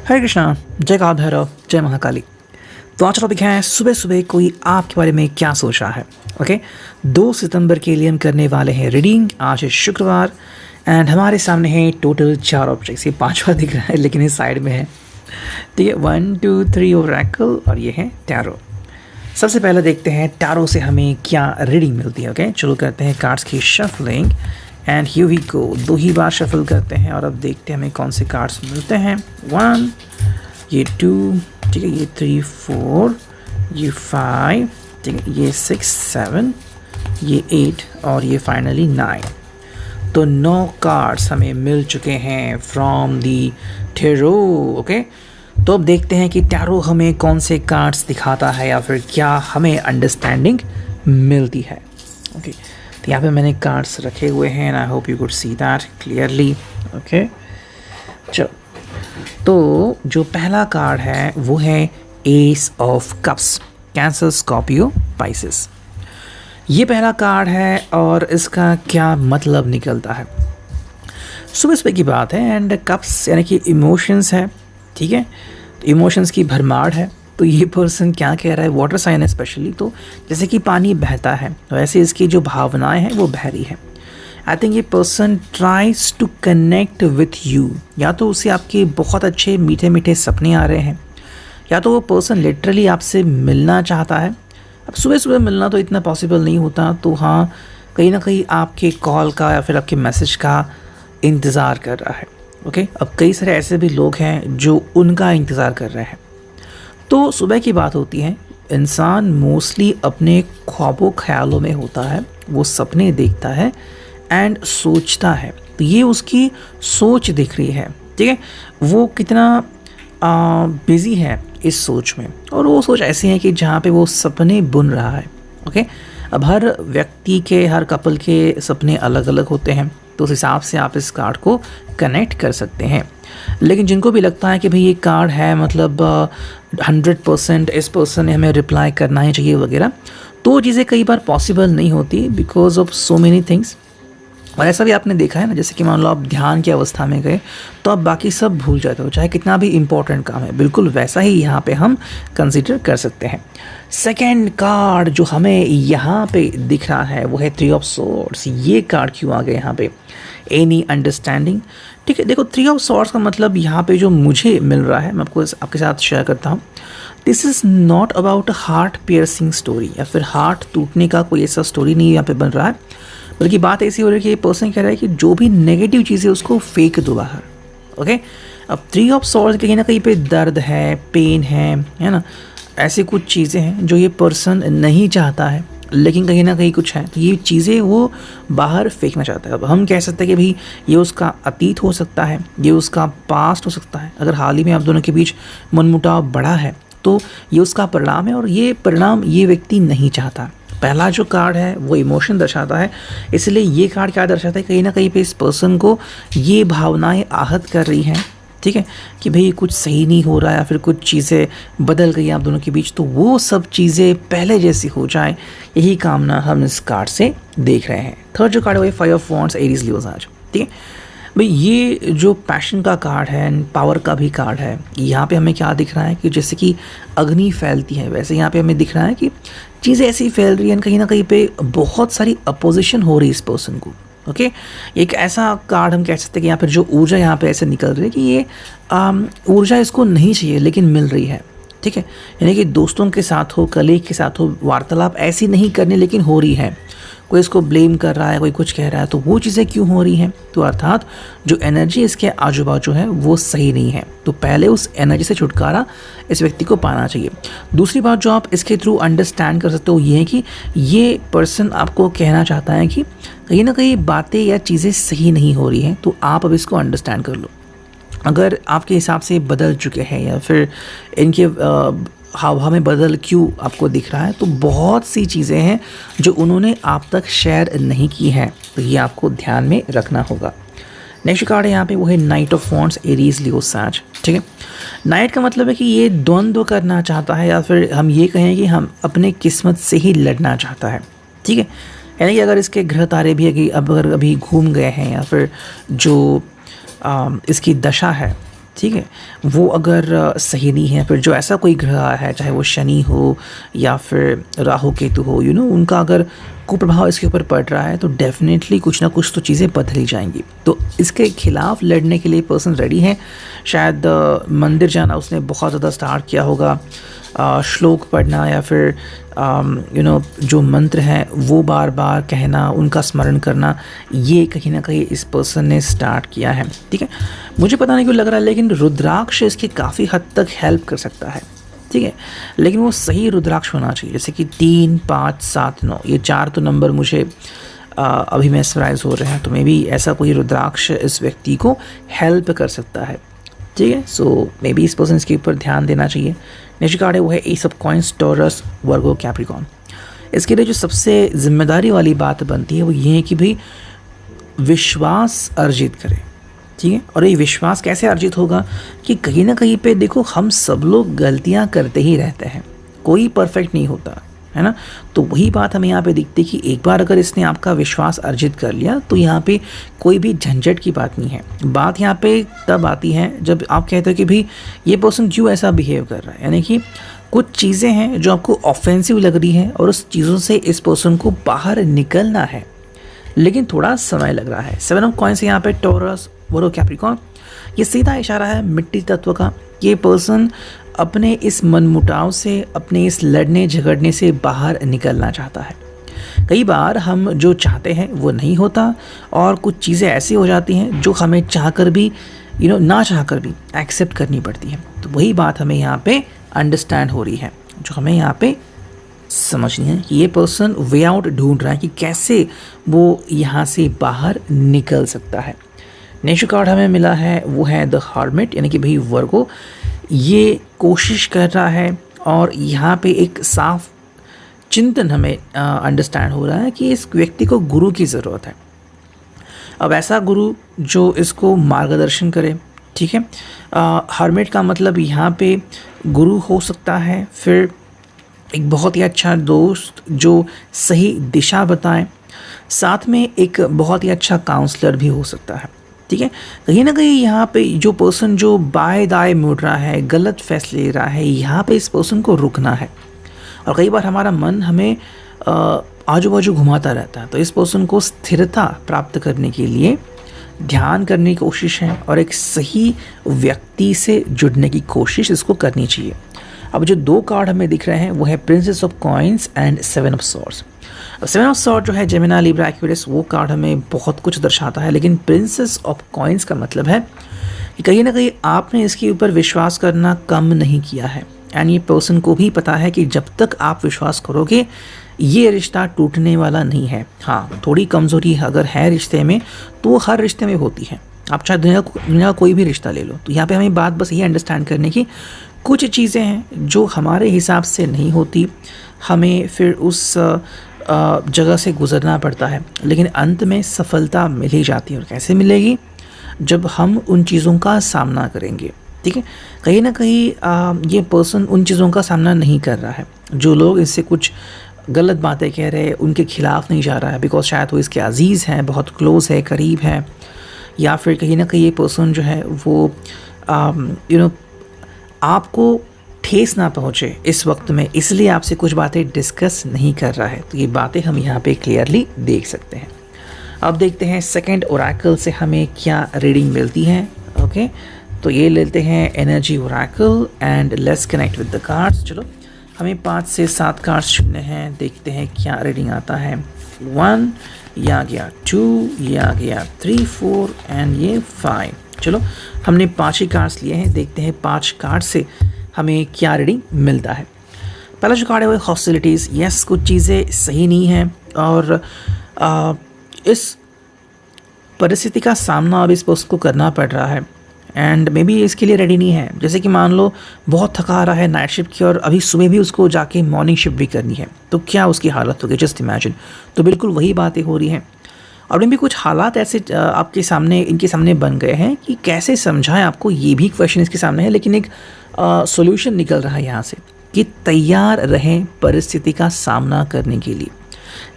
हरे कृष्णा, जय काल भैरव, जय महाकाली। तो आज टॉपिक है सुबह सुबह कोई आपके बारे में क्या सोच रहा है। ओके, 2 सितंबर के लिए हम करने वाले हैं रीडिंग। आज है शुक्रवार एंड हमारे सामने है टोटल 4 ऑब्जेक्ट्स। ये 5वां दिख रहा है लेकिन इस साइड में है, ठीक है। 1 2 3 ओरेकल और ये है टैरो। सबसे पहले देखते हैं टैरो से हमें क्या रीडिंग मिलती है। ओके, चलो करते हैं कार्ड्स की shuffling and here we go. 2 ही बार शफल करते हैं और अब देखते हैं हमें कौन से कार्ड्स मिलते हैं। 1, ये 2, ठीक है, ये 3 4, ये 5, ठीक है, ये 6 7, ये 8 और ये फाइनली 9। तो 9 कार्ड्स हमें मिल चुके हैं फ्रॉम दी टैरो। ओके, तो अब देखते हैं कि टैरो हमें कौन से कार्ड्स दिखाता है या फिर क्या हमें अंडरस्टैंडिंग मिलती है। ओके, तो यहाँ पे मैंने कार्ड्स रखे हुए हैं and I hope you could see that clearly. Okay, चलो, तो जो पहला कार्ड है वो है S of cups, cancer, Scorpio, Pisces. ये पहला कार्ड है और इसका क्या मतलब निकलता है। सुबह सुबह की बात है एंड कप्स यानी कि इमोशंस है, ठीक है। तो इमोशंस की भरमार है। तो ये पर्सन क्या कह रहा है, वाटर साइन है स्पेशली, तो जैसे कि पानी बहता है वैसे इसकी जो भावनाएं हैं वो बह रही है। आई थिंक ये person tries to connect with you. या तो उसे आपके बहुत अच्छे मीठे मीठे सपने आ रहे हैं या तो वो पर्सन लिटरली आपसे मिलना चाहता है। अब सुबह सुबह मिलना तो इतना पॉसिबल नहीं होता, तो हाँ, कहीं ना कहीं आपके कॉल का या फिर आपके मैसेज का इंतज़ार कर रहा है। ओके, अब कई सारे ऐसे भी लोग हैं जो उनका इंतज़ार कर रहे हैं। तो सुबह की बात होती है, इंसान मोस्टली अपने ख्वाबों ख्यालों में होता है, वो सपने देखता है एंड सोचता है। तो ये उसकी सोच दिख रही है, ठीक है। वो कितना बिज़ी है इस सोच में, और वो सोच ऐसी है कि जहाँ पे वो सपने बुन रहा है। ओके, अब हर व्यक्ति के, हर कपल के सपने अलग अलग होते हैं, तो उस हिसाब से आप इस कार्ड को कनेक्ट कर सकते हैं। लेकिन जिनको भी लगता है कि भाई ये कार्ड है मतलब 100% इस पर्सन ने हमें रिप्लाई करना ही चाहिए वगैरह, तो चीज़ें कई बार पॉसिबल नहीं होती because of so many things. और ऐसा भी आपने देखा है ना, जैसे कि मान लो आप ध्यान की अवस्था में गए तो आप बाकी सब भूल जाते हो, चाहे कितना भी इंपॉर्टेंट काम है। बिल्कुल वैसा ही यहाँ पे हम कंसिडर कर सकते हैं। सेकेंड कार्ड जो हमें यहाँ पे दिख रहा है वो है 3 ऑफ सॉर्ड्स। ये कार्ड क्यों आ गए यहाँ पे, एनी अंडरस्टैंडिंग, ठीक है। देखो, 3 ऑफ सॉर्ड्स का मतलब यहाँ पे जो मुझे मिल रहा है मैं आपको आपके साथ शेयर करता हूँ। This is not about heart piercing story या फिर हार्ट टूटने का कोई ऐसा स्टोरी नहीं यहाँ पे बन रहा है, बल्कि बात ऐसी हो रही है कि ये पर्सन कह रहा है कि जो भी नेगेटिव चीज़ें उसको फेंक दो बाहर। ओके, अब 3 ऑफ सॉर्ड्स कहीं ना कहीं पे दर्द है, पेन है ना, ऐसी कुछ चीज़ें हैं जो ये पर्सन नहीं चाहता है, लेकिन कहीं ना कहीं कुछ है, तो ये चीज़ें वो बाहर फेंकना चाहता है। अब हम कह सकते हैं कि भाई ये उसका अतीत हो सकता है, ये उसका पास्ट हो सकता है। अगर हाल ही में आप दोनों के बीच मनमुटाव बढ़ा है तो ये उसका परिणाम है, और ये परिणाम ये व्यक्ति नहीं चाहता। पहला जो कार्ड है वो इमोशन दर्शाता है, इसलिए ये कार्ड क्या दर्शाता है, कहीं ना कहीं पे इस पर्सन को ये भावनाएं आहत कर रही हैं, ठीक है, कि भाई कुछ सही नहीं हो रहा है या फिर कुछ चीज़ें बदल गई आप दोनों के बीच, तो वो सब चीज़ें पहले जैसी हो जाए, यही कामना हम इस कार्ड से देख रहे हैं। थर्ड जो कार्ड है वो 5 ऑफ वॉन्ड्स, एरीज, लियो, साज, ठीक है। भाई ये जो पैशन का कार्ड है एंड पावर का भी कार्ड है, यहाँ पे हमें क्या दिख रहा है कि जैसे कि अग्नि फैलती है वैसे यहाँ पे हमें दिख रहा है कि चीज़ें ऐसी फैल रही हैं, कहीं ना कहीं पे बहुत सारी अपोजिशन हो रही है इस पर्सन को। ओके, एक ऐसा कार्ड हम कह सकते हैं कि यहाँ पर जो ऊर्जा यहाँ पे ऐसे निकल रही है कि ये ऊर्जा इसको नहीं चाहिए लेकिन मिल रही है, ठीक है। यानी कि दोस्तों के साथ हो, कलीग के साथ हो, वार्तालाप ऐसी नहीं करनी लेकिन हो रही है। कोई इसको ब्लेम कर रहा है, कोई कुछ कह रहा है, तो वो चीज़ें क्यों हो रही हैं, तो अर्थात जो एनर्जी इसके आजू बाजू है वो सही नहीं है। तो पहले उस एनर्जी से छुटकारा इस व्यक्ति को पाना चाहिए। दूसरी बात जो आप इसके थ्रू अंडरस्टैंड कर सकते हो ये है कि ये पर्सन आपको कहना चाहता है कि कहीं ना कहीं बातें या चीज़ें सही नहीं हो रही हैं, तो आप अब इसको अंडरस्टैंड कर लो। अगर आपके हिसाब से बदल चुके हैं या फिर इनके हवा में बदल क्यों आपको दिख रहा है, तो बहुत सी चीज़ें हैं जो उन्होंने आप तक शेयर नहीं की है, तो ये आपको ध्यान में रखना होगा। नेक्स्ट कार्ड है यहाँ पे वो है नाइट ऑफ वॉन्ड्स, एरीज, लियो, साज, ठीक है। नाइट का मतलब है कि ये द्वंद्व करना चाहता है या फिर हम ये कहें कि हम अपने किस्मत से ही लड़ना चाहता है, ठीक है। यानी कि अगर इसके ग्रह तारे भी अगर अभी घूम गए हैं या फिर जो इसकी दशा है, ठीक है, वो अगर सही नहीं है, फिर जो ऐसा कोई ग्रह है, चाहे वो शनि हो या फिर राहु केतु हो, उनका अगर कुप्रभाव इसके ऊपर पड़ रहा है तो डेफिनेटली कुछ ना कुछ तो चीज़ें बदल ही जाएंगी। तो इसके खिलाफ लड़ने के लिए पर्सन रेडी है। शायद मंदिर जाना उसने बहुत ज़्यादा स्टार्ट किया होगा, श्लोक पढ़ना या फिर जो मंत्र हैं वो बार बार कहना, उनका स्मरण करना, ये कहीं ना कहीं इस पर्सन ने स्टार्ट किया है। ठीक है, मुझे पता नहीं क्यों लग रहा है, लेकिन रुद्राक्ष इसकी काफ़ी हद तक हेल्प कर सकता है। ठीक है, लेकिन वो सही रुद्राक्ष होना चाहिए, जैसे कि 3, 5, 7, 9, ये 4 तो नंबर मुझे अभी मेस्मराइज हो रहे हैं, तो मे बी ऐसा कोई रुद्राक्ष इस व्यक्ति को हेल्प कर सकता है। ठीक है, सो मे बी इस पर्सन इसके ऊपर ध्यान देना चाहिए। नेक्स्ट कार्ड है वो है S of coins, taurus, Virgo, Capricorn. इसके लिए जो सबसे जिम्मेदारी वाली बात बनती है वो ये है कि भाई विश्वास अर्जित करें। ठीक है, और ये विश्वास कैसे अर्जित होगा कि कहीं ना कहीं पे देखो, हम सब लोग गलतियां करते ही रहते हैं, कोई परफेक्ट नहीं होता है ना। तो वही बात हमें यहाँ पे दिखती है कि एक बार अगर इसने आपका विश्वास अर्जित कर लिया तो यहाँ पे कोई भी झंझट की बात नहीं है। बात यहाँ पे तब आती है जब आप कहते हो कि भाई ये पर्सन क्यों ऐसा बिहेव कर रहा है, यानी कि कुछ चीज़ें हैं जो आपको ऑफेंसिव लग रही हैं और उस चीज़ों से इस पर्सन को बाहर निकलना है, लेकिन थोड़ा समय लग रहा है। 7 ऑफ कॉइंस यहाँ पे टॉरस, वर्गो, कैप्रिकॉर्न, ये सीधा इशारा है मिट्टी तत्व का। ये पर्सन अपने इस मनमुटाव से, अपने इस लड़ने झगड़ने से बाहर निकलना चाहता है। कई बार हम जो चाहते हैं वो नहीं होता और कुछ चीज़ें ऐसी हो जाती हैं जो हमें चाहकर भी ना चाहकर भी एक्सेप्ट करनी पड़ती है। तो वही बात हमें यहाँ पे अंडरस्टैंड हो रही है, जो हमें यहाँ पे समझनी है कि ये पर्सन वे आउट ढूंढ रहा है कि कैसे वो यहाँ से बाहर निकल सकता है। नेक्स्ट कार्ड हमें मिला है वो है द हर्मिट, यानी कि भाई वर्गो ये कोशिश कर रहा है और यहाँ पे एक साफ चिंतन हमें अंडरस्टैंड हो रहा है कि इस व्यक्ति को गुरु की ज़रूरत है। अब ऐसा गुरु जो इसको मार्गदर्शन करे। ठीक है, हर्मिट का मतलब यहाँ पे गुरु हो सकता है, फिर एक बहुत ही अच्छा दोस्त जो सही दिशा बताए, साथ में एक बहुत ही अच्छा काउंसलर भी हो सकता है। ठीक है, कहीं ना कहीं यहाँ पे जो पर्सन जो बाएं दाएं मुड़ रहा है, गलत फैसले ले रहा है, यहाँ पे इस पर्सन को रुकना है। और कई बार हमारा मन हमें आजू बाजू घुमाता रहता है, तो इस पर्सन को स्थिरता प्राप्त करने के लिए ध्यान करने की कोशिश है और एक सही व्यक्ति से जुड़ने की कोशिश इसको करनी चाहिए। अब जो 2 कार्ड हमें दिख रहे हैं वो है princess of coins and 7 of swords. 7 of sword जो है जेमिनी, लिब्रा, एक्वेरियस, वो कार्ड हमें बहुत कुछ दर्शाता है, लेकिन प्रिंसेस ऑफ कॉइन्स का मतलब है कि कहीं ना कहीं आपने इसके ऊपर विश्वास करना कम नहीं किया है। एंड ये पर्सन को भी पता है कि जब तक आप विश्वास करोगे ये रिश्ता टूटने वाला नहीं है। हाँ, थोड़ी कमज़ोरी अगर है रिश्ते में तो वो हर रिश्ते में होती है। आप चाहे दुनिया का कोई भी रिश्ता ले लो, तो यहाँ पे हमें बात बस ये अंडरस्टैंड करने की, कुछ चीज़ें हैं जो हमारे हिसाब से नहीं होती, हमें फिर उस जगह से गुजरना पड़ता है, लेकिन अंत में सफलता मिल ही जाती है। और कैसे मिलेगी? जब हम उन चीज़ों का सामना करेंगे। ठीक है, कहीं ना कहीं ये पर्सन उन चीज़ों का सामना नहीं कर रहा है। जो लोग इससे कुछ गलत बातें कह रहे हैं उनके खिलाफ नहीं जा रहा है, बिकॉज शायद वो इसके अजीज़ हैं, बहुत क्लोज है, करीब है, या फिर कहीं ना कहीं ये पर्सन जो है वो आपको ठेस ना पहुँचे इस वक्त में, इसलिए आपसे कुछ बातें डिस्कस नहीं कर रहा है। तो ये बातें हम यहाँ पे क्लियरली देख सकते हैं। अब देखते हैं सेकंड ओरेकल से हमें क्या रीडिंग मिलती है। ओके, तो ये लेते हैं energy Oracle and let's connect with the cards. चलो, हमें 5 से 7 कार्ड्स चुनने हैं, देखते हैं क्या रीडिंग आता है। 1, ये आ गया 2, ये आ गया 3, 4 एंड ये 5। चलो, हमने 5 ही कार्ड्स लिए हैं, देखते हैं 5 कार्ड से हमें क्या रीडिंग मिलता है। पहला जो कार्ड है वो हॉस्टिलिटीज़। यस, कुछ चीज़ें सही नहीं हैं और इस परिस्थिति का सामना अब इस पर्सन को करना पड़ रहा है एंड मे बी इसके लिए रेडी नहीं है। जैसे कि मान लो बहुत थका आ रहा है नाइट शिफ्ट की और अभी सुबह भी उसको जाके मॉर्निंग शिफ्ट भी करनी है, तो क्या उसकी हालत होगी, जस्ट इमेजिन। तो बिल्कुल वही बातें हो रही हैं और भी कुछ हालात ऐसे आपके सामने, इनके सामने बन गए हैं कि कैसे समझाएं आपको, ये भी क्वेश्चन इसके सामने है। लेकिन एक सॉल्यूशन निकल रहा है यहाँ से कि तैयार रहें परिस्थिति का सामना करने के लिए।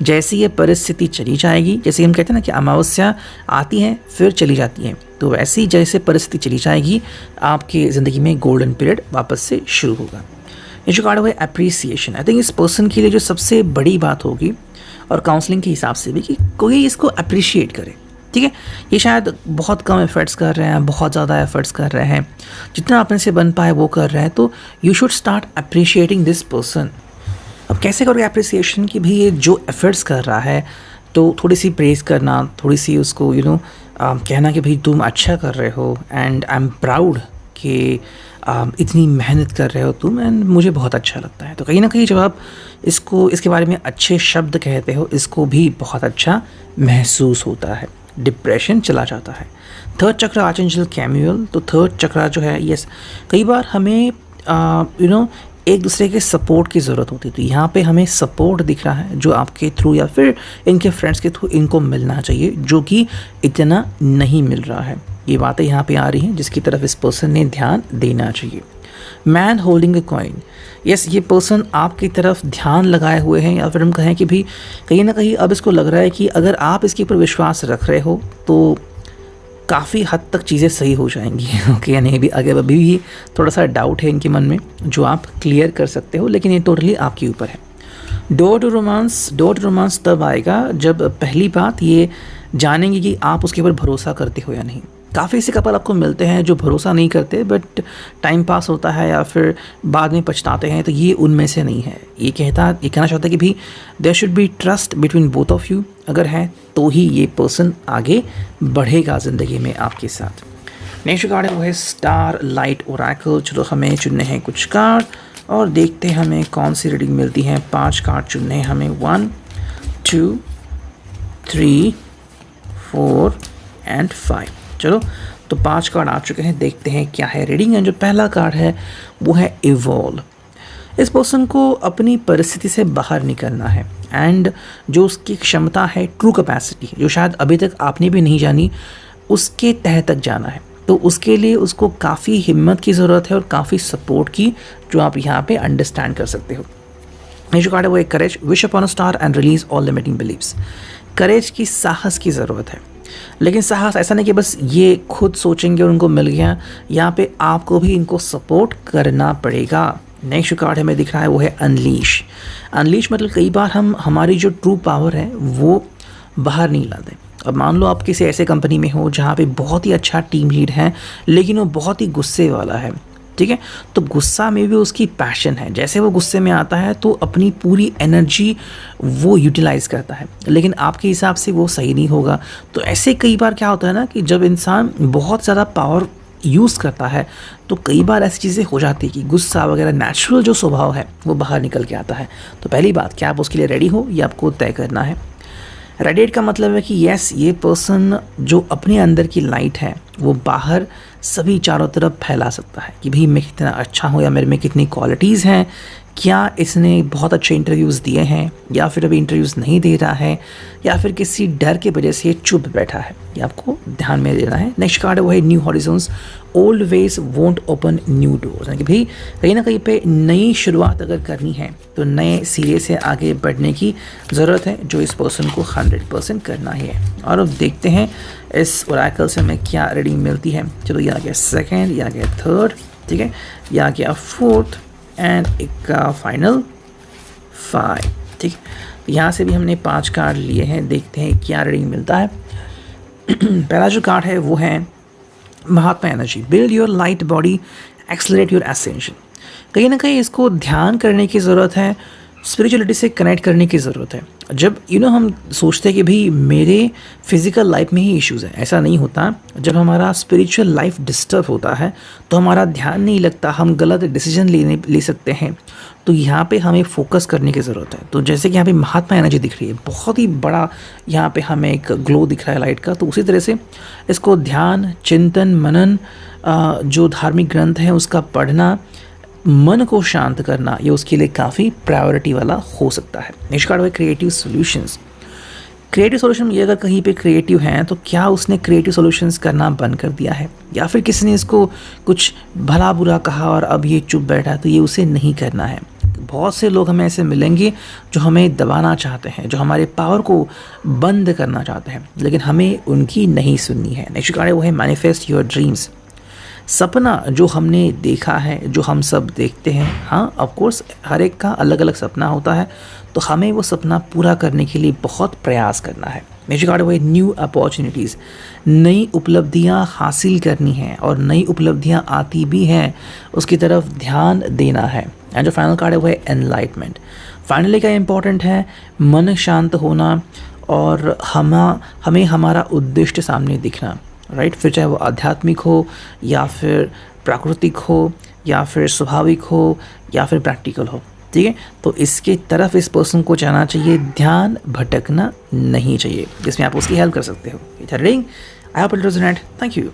जैसी ये परिस्थिति चली जाएगी, जैसे हम कहते हैं ना कि अमावस्या आती है फिर चली जाती है, तो वैसी जैसे परिस्थिति चली जाएगी आपकी ज़िंदगी में गोल्डन पीरियड वापस से शुरू होगा। ये जो कार्ड हुआ है अप्रिसिएशन, आई थिंक इस पर्सन के लिए जो सबसे बड़ी बात होगी और काउंसलिंग के हिसाब से भी कि कोई इसको अप्रिशिएट करे। ठीक है, ये शायद बहुत कम एफर्ट्स कर रहे हैं, बहुत ज़्यादा एफर्ट्स कर रहे हैं, जितना अपने से बन पाए वो कर रहे हैं, तो you should start appreciating this person. अब कैसे करोगे अप्रिसिएशन कि भाई ये जो एफर्ट्स कर रहा है, तो थोड़ी सी प्रेज़ करना, थोड़ी सी उसको कहना कि भाई तुम अच्छा कर रहे हो एंड आई एम प्राउड कि इतनी मेहनत कर रहे हो तुम एंड मुझे बहुत अच्छा लगता है। तो कहीं ना कहीं जब आप इसके बारे में अच्छे शब्द कहते हो, इसको भी बहुत अच्छा महसूस होता है, डिप्रेशन चला जाता है। थर्ड चक्र आर्चेंजल कैमुअल, तो थर्ड चक्र जो है, यस, कई बार हमें एक दूसरे के सपोर्ट की ज़रूरत होती है। तो यहाँ पे हमें सपोर्ट दिख रहा है जो आपके थ्रू या फिर इनके फ्रेंड्स के थ्रू इनको मिलना चाहिए, जो कि इतना नहीं मिल रहा है। ये बातें यहाँ पे आ रही हैं जिसकी तरफ इस पर्सन ने ध्यान देना चाहिए। Man holding a coin, yes, ये पर्सन आपकी तरफ ध्यान लगाए हुए हैं, या फिर हम कहें कि भी कहीं ना कहीं अब इसको लग रहा है कि अगर आप इसके ऊपर विश्वास रख रहे हो तो काफ़ी हद तक चीज़ें सही हो जाएंगी। ओके, यानी अभी भी थोड़ा सा डाउट है इनके मन में जो आप क्लियर कर सकते हो, लेकिन ये टोटली आपके ऊपर है। डोर टू रोमांस तब आएगा जब पहली बात ये जानेंगे कि आप उसके ऊपर भरोसा करते हो या नहीं। काफ़ी ऐसे कपल आपको मिलते हैं जो भरोसा नहीं करते, बट टाइम पास होता है या फिर बाद में पछताते हैं, तो ये उनमें से नहीं है। ये कहना चाहता है कि भी there should be trust between both of you. अगर है तो ही ये पर्सन आगे बढ़ेगा ज़िंदगी में आपके साथ। नेक्स्ट कार्ड है वो है स्टार लाइट ओरेकल। चलो हमें चुनने हैं कुछ कार्ड और देखते हैं हमें कौन सी रीडिंग मिलती है। 5 कार्ड चुनने हैं हमें, 1 2 3 4 एंड 5। चलो तो 5 कार्ड आ चुके हैं, देखते हैं क्या है रीडिंग। एंड जो पहला कार्ड है वो है इवॉल्व। इस पर्सन को अपनी परिस्थिति से बाहर निकलना है एंड जो उसकी क्षमता है, ट्रू कैपेसिटी, जो शायद अभी तक आपने भी नहीं जानी, उसके तह तक जाना है। तो उसके लिए उसको काफ़ी हिम्मत की ज़रूरत है और काफ़ी सपोर्ट की, जो आप यहाँ पे अंडरस्टैंड कर सकते हो। ये जो कार्ड है वो एक courage, wish upon a star and release all limiting beliefs. Courage की, साहस की ज़रूरत है, लेकिन साहस ऐसा नहीं कि बस ये खुद सोचेंगे और उनको मिल गया, यहाँ पे आपको भी इनको सपोर्ट करना पड़ेगा। नेक्स्ट कार्ड हमें दिख रहा है वो है अनलीश। अनलीश मतलब कई बार हम हमारी जो ट्रू पावर है वो बाहर नहीं लाते। अब मान लो आप किसी ऐसे कंपनी में हो जहाँ पे बहुत ही अच्छा टीम लीड है, लेकिन वो बहुत ही गुस्से वाला है, ठीक है, तो गुस्सा में भी उसकी पैशन है। जैसे वो गुस्से में आता है तो अपनी पूरी एनर्जी वो यूटिलाइज़ करता है, लेकिन आपके हिसाब से वो सही नहीं होगा। तो ऐसे कई बार क्या होता है ना कि जब इंसान बहुत ज़्यादा पावर यूज़ करता है तो कई बार ऐसी चीज़ें हो जाती है कि गुस्सा वगैरह नेचुरल जो स्वभाव है वो बाहर निकल के आता है। तो पहली बात, क्या आप उसके लिए रेडी हो, ये आपको तय करना है। रेडिएट का मतलब है कि यस, ये पर्सन जो अपने अंदर की लाइट है वो बाहर सभी चारों तरफ फैला सकता है कि भाई मैं कितना अच्छा हूँ या मेरे में कितनी क्वालिटीज़ हैं, क्या इसने बहुत अच्छे इंटरव्यूज़ दिए हैं या फिर अभी इंटरव्यूज़ नहीं दे रहा है या फिर किसी डर के वजह से चुप बैठा है, ये आपको ध्यान में देना है। नेक्स्ट कार्ड है वो है new horizons. Old veg won't open new doors, यानी कि भाई कहीं ना कहीं पे नई शुरुआत अगर करनी है तो नए सिरे से आगे बढ़ने की ज़रूरत है, जो इस पर्सन को 100% करना ही है। और अब देखते हैं इस ओरेकल से हमें क्या रीडिंग मिलती है। चलो ये आ गया सेकेंड, ये आ गया थर्ड, ठीक है, ये आ गया फोर्थ एंड एक फाइनल 5, ठीक। यहाँ से भी हमने 5 कार्ड लिए हैं, देखते हैं क्या रीडिंग मिलता है। पहला जो कार्ड है वो है Mahatma energy. Build your light body, accelerate your ascension. कहीं ना कहीं इसको ध्यान करने की ज़रूरत है, स्पिरिचुअलिटी से कनेक्ट करने की ज़रूरत है। जब हम सोचते हैं कि भाई मेरे फिज़िकल लाइफ में ही इश्यूज़ हैं, ऐसा नहीं होता। जब हमारा स्पिरिचुअल लाइफ डिस्टर्ब होता है तो हमारा ध्यान नहीं लगता, हम गलत डिसीजन ले सकते हैं। तो यहाँ पे हमें फोकस करने की ज़रूरत है। तो जैसे कि यहाँ पे महात्मा एनर्जी दिख रही है, बहुत ही बड़ा यहाँ पे हमें एक ग्लो दिख रहा है लाइट का, तो उसी तरह से इसको ध्यान, चिंतन, मनन, जो धार्मिक ग्रंथ हैं उसका पढ़ना, मन को शांत करना, ये उसके लिए काफ़ी प्रायोरिटी वाला हो सकता है। नेक्स्ट कार्ड है क्रिएटिव सॉल्यूशंस। क्रिएटिव सॉल्यूशन, ये अगर कहीं पे क्रिएटिव हैं तो क्या उसने क्रिएटिव सॉल्यूशंस करना बंद कर दिया है या फिर किसी ने इसको कुछ भला बुरा कहा और अब ये चुप बैठा, तो ये उसे नहीं करना है। बहुत से लोग हमें ऐसे मिलेंगे जो हमें दबाना चाहते हैं, जो हमारे पावर को बंद करना चाहते हैं, लेकिन हमें उनकी नहीं सुननी है। नेक्स्ट कार्ड है वो है मैनिफेस्ट योर ड्रीम्स। सपना जो हमने देखा है, जो हम सब देखते हैं, हाँ ऑफ कोर्स हर एक का अलग अलग सपना होता है, तो हमें वो सपना पूरा करने के लिए बहुत प्रयास करना है। नेक्स्ट कार्ड है न्यू अपॉर्चुनिटीज़। नई उपलब्धियां हासिल करनी हैं और नई उपलब्धियां आती भी हैं, उसकी तरफ ध्यान देना है। एंड जो फाइनल कार्ड है वो है एनलाइटमेंट। फाइनली क्या इंपॉर्टेंट है, मन शांत होना और हमें हमारा उद्देश्य सामने दिखना, राइट। फिर चाहे वो आध्यात्मिक हो या फिर प्राकृतिक हो या फिर स्वाभाविक हो या फिर प्रैक्टिकल हो, ठीक है। तो इसके तरफ इस पर्सन को जाना चाहिए, ध्यान भटकना नहीं चाहिए, जिसमें आप उसकी हेल्प कर सकते हो। Reading I hope it resonate. Thank you.